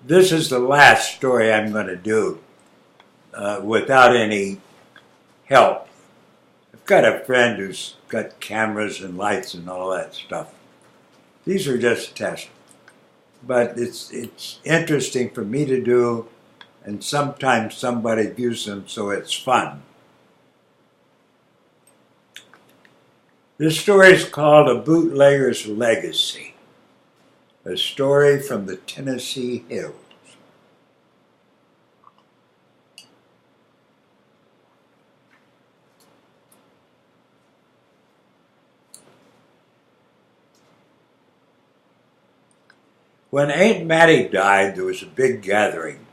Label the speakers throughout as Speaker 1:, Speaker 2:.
Speaker 1: This is the last story I'm going to do without any help. I've got a friend who's got cameras and lights and all that stuff. These are just tests. But it's interesting for me to do, and sometimes somebody views them, so it's fun. This story is called A Bootlegger's Legacy, a story from the Tennessee Hills. When Aunt Mattie died, there was a big gathering.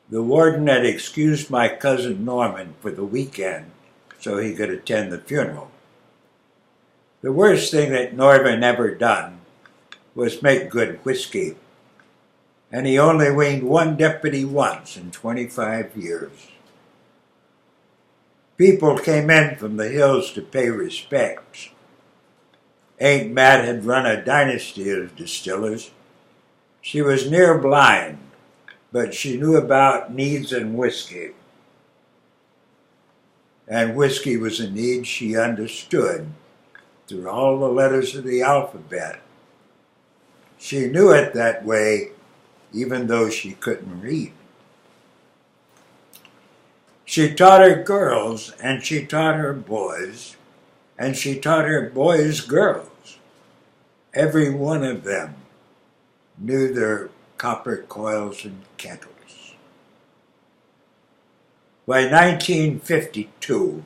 Speaker 1: The warden had excused my cousin Norman for the weekend so he could attend the funeral. The worst thing that Norman ever done was make good whiskey, and he only weaned one deputy once in 25 years. People came in from the hills to pay respects. Aunt Mat had run a dynasty of distillers. She was near blind, but she knew about needs and whiskey. And whiskey was a need she understood through all the letters of the alphabet. She knew it that way, even though she couldn't read. She taught her girls, and she taught her boys, and she taught her boys girls. Every one of them knew their copper coils and kettles. By 1952,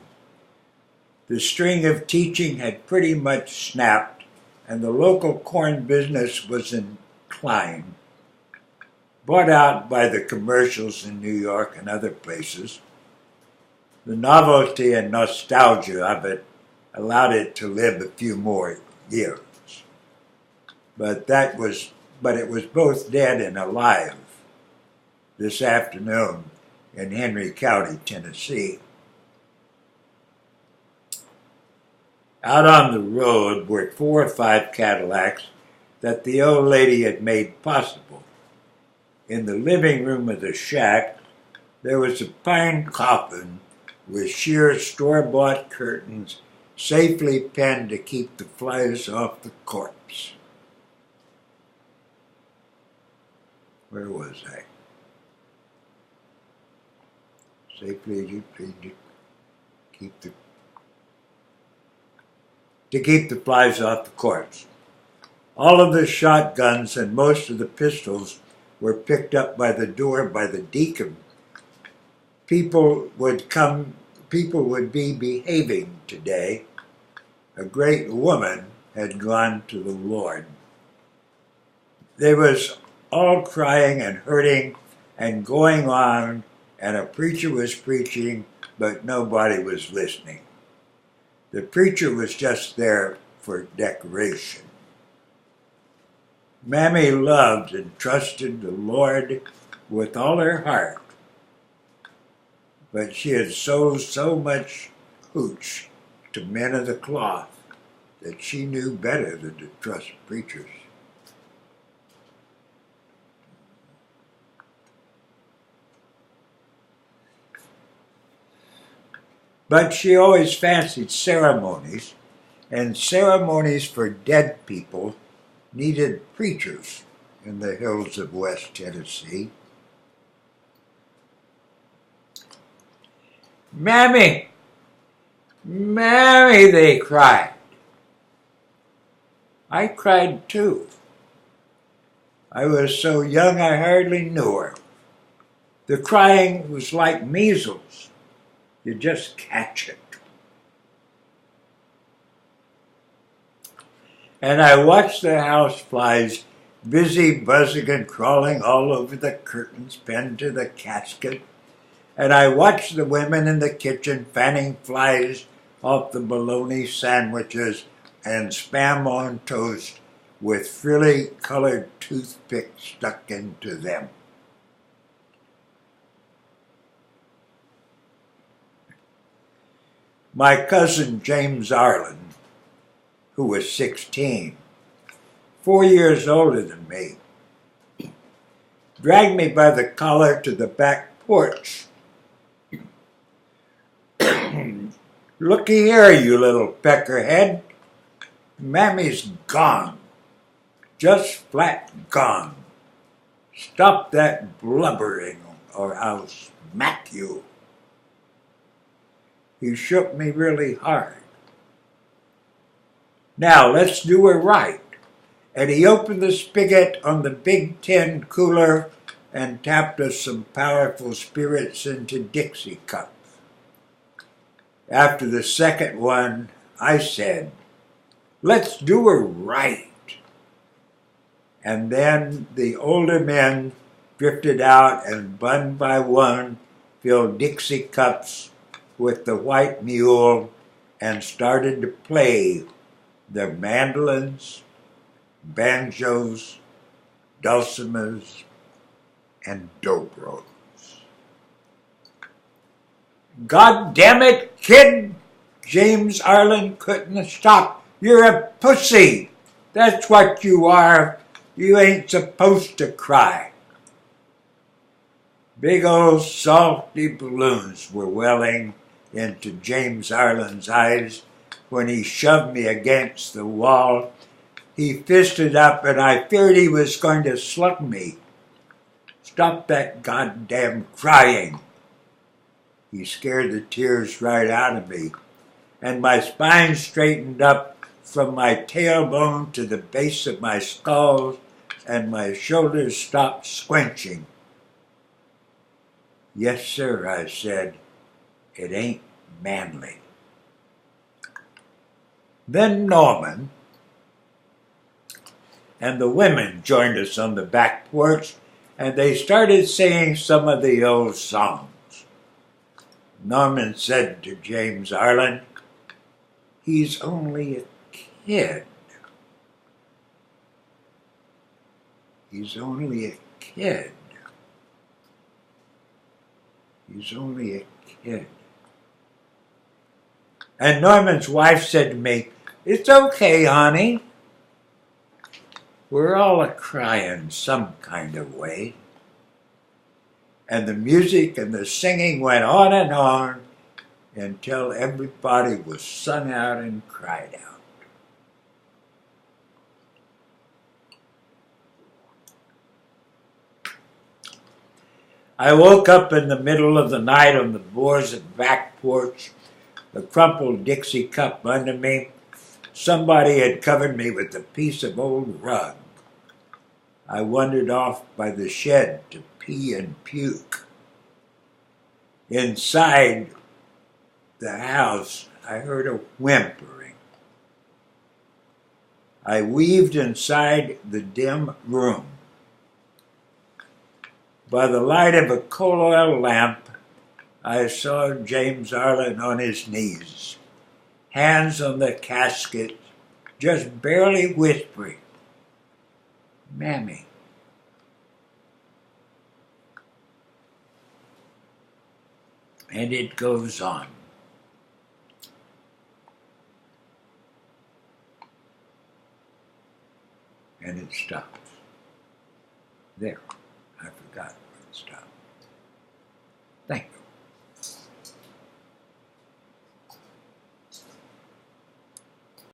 Speaker 1: the string of teaching had pretty much snapped, and the local corn business was in decline. Bought out by the commercials in New York and other places, the novelty and nostalgia of it allowed it to live a few more years. But it was both dead and alive this afternoon in Henry County, Tennessee. Out on the road were 4 or 5 Cadillacs that the old lady had made possible. In the living room of the shack, there was a pine coffin with sheer store-bought curtains safely pinned to keep the flies off the corpse. Where was I? Safely to keep the flies off the corpse. All of the shotguns and most of the pistols were picked up by the door by the deacon. People would be behaving today. A great woman had gone to the Lord. There was all crying and hurting and going on, and a preacher was preaching, but nobody was listening. The preacher was just there for decoration. Mammy loved and trusted the Lord with all her heart, but she had sold so much hooch to men of the cloth that she knew better than to trust preachers. But she always fancied ceremonies, and ceremonies for dead people needed preachers in the hills of West Tennessee. "Mammy! Mammy!" they cried. I cried too. I was so young I hardly knew her. The crying was like measles. You just catch it. And I watched the houseflies busy buzzing and crawling all over the curtains pinned to the casket. And I watched the women in the kitchen fanning flies off the bologna sandwiches and Spam on toast with frilly colored toothpicks stuck into them. My cousin James Arlen, who was 16, 4 years older than me, dragged me by the collar to the back porch. "Looky here, you little peckerhead. Mammy's gone. Just flat gone. Stop that blubbering or I'll smack you." He shook me really hard. "Now let's do her right." And he opened the spigot on the big tin cooler and tapped us some powerful spirits into Dixie cups. After the second one, I said, "Let's do her right." And then the older men drifted out and one by one filled Dixie cups with the white mule and started to play their mandolins, banjos, dulcimers, and dobros. "God damn it, kid!" James Arlen couldn't stop. "You're a pussy. That's what you are. You ain't supposed to cry." Big old salty balloons were welling into James Arlen's eyes when he shoved me against the wall. He fisted up and I feared he was going to slug me. "Stop that goddamn crying." He scared the tears right out of me, and my spine straightened up from my tailbone to the base of my skull, and my shoulders stopped squinching. "Yes, sir," I said. "It ain't manly." Then Norman and the women joined us on the back porch, and they started singing some of the old songs. Norman said to James Arlen, "He's only a kid. He's only a kid. He's only a kid." And Norman's wife said to me, "It's okay, honey. We're all a-crying some kind of way." And the music and the singing went on until everybody was sung out and cried out. I woke up in the middle of the night on the boards of the back porch, a crumpled Dixie cup under me. Somebody had covered me with a piece of old rug. I wandered off by the shed to pee and puke. Inside the house, I heard a whimpering. I weaved inside the dim room. By the light of a coal oil lamp, I saw James Arlen on his knees, hands on the casket, just barely whispering, "Mammy." And it goes on. And it stops. There, I forgot.